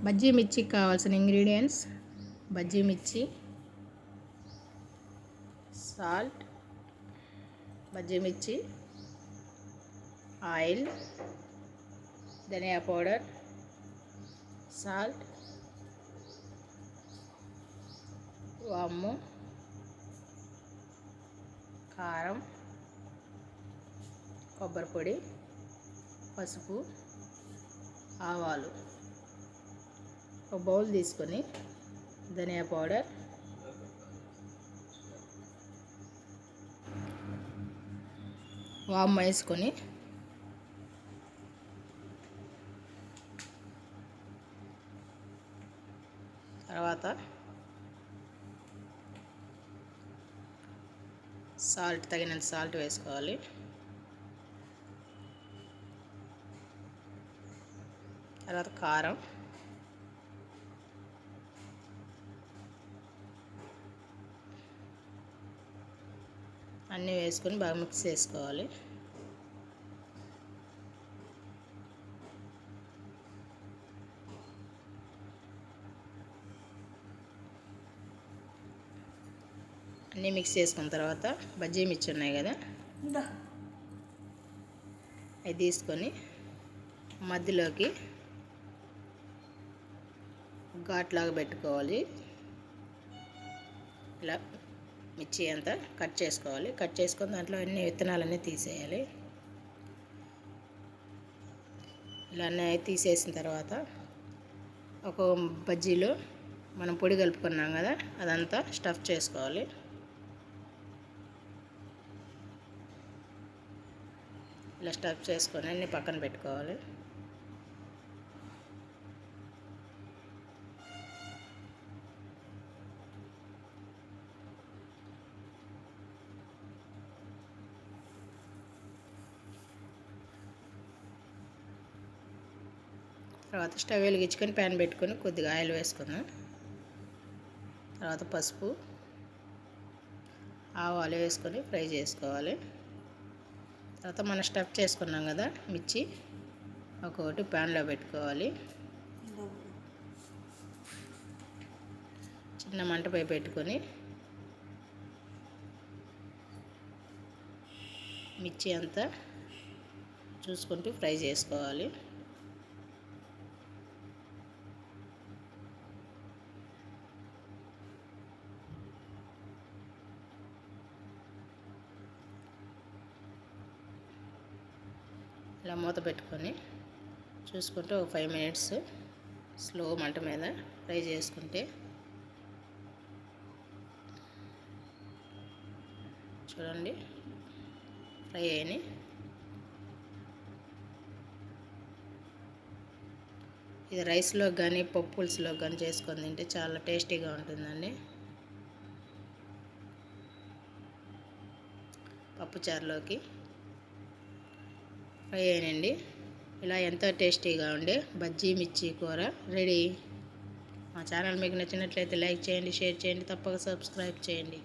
బజ్జీ మిర్చికి కావాల్సిన ఇంగ్రీడియంట్స్: బజ్జీ మిర్చి, సాల్ట్, బజ్జీ మిర్చి, ఆయిల్, ధనియా పౌడర్, సాల్ట్, వాము, కారం, కొబ్బరి పొడి, పసుపు, ఆవాలు. ఒక బౌల్ తీసుకొని ధనియా పౌడర్, వాము వేసుకొని తర్వాత సాల్ట్, తగినంత సాల్ట్ వేసుకోవాలి. తర్వాత కారం, అన్నీ వేసుకొని బాగా మిక్స్ చేసుకోవాలి. అన్నీ మిక్స్ చేసుకున్న తర్వాత బజ్జీ మిర్చి ఉన్నాయి కదా, అవి తీసుకొని మధ్యలోకి ఘాట్లాగా పెట్టుకోవాలి. ఇలా మిర్చి అంతా కట్ చేసుకోవాలి. కట్ చేసుకొని దాంట్లో అన్ని విత్తనాలన్నీ తీసేయాలి. ఇలా అన్నీ తీసేసిన తర్వాత ఒక బజ్జీలో మనం పొడి కలుపుకున్నాం కదా, అదంతా స్టఫ్ చేసుకోవాలి. ఇలా స్టఫ్ చేసుకొని అన్నీ పక్కన పెట్టుకోవాలి. తర్వాత స్టవ్ వెలిగించుకొని ప్యాన్ పెట్టుకొని కొద్దిగా ఆయిల్ వేసుకుందాం. తర్వాత పసుపు, ఆవాలు వేసుకొని ఫ్రై చేసుకోవాలి. తర్వాత మనం స్టఫ్ చేసుకున్నాం కదా మిర్చి, ఒక్కొక్కటి ప్యాన్లో పెట్టుకోవాలి. చిన్న మంటపై పెట్టుకొని మిర్చి అంతా చూసుకుంటూ ఫ్రై చేసుకోవాలి. ఇలా మూత పెట్టుకొని చూసుకుంటే ఒక 5 మినిట్స్ స్లో మంట మీద ఫ్రై చేసుకుంటే చూడండి ఫ్రై అయినాయి. ఇది రైస్లో కానీ పప్పు పులుసులో కానీ చేసుకొని తింటే చాలా టేస్టీగా ఉంటుందండి. పప్పుచారులోకి ఫ్రై అయినండి. ఇలా ఎంతో టేస్టీగా ఉండే బజ్జీ మిర్చి కూర రెడీ. మా ఛానల్ మీకు నచ్చినట్లయితే లైక్ చేయండి, షేర్ చేయండి, తప్పక సబ్స్క్రైబ్ చేయండి.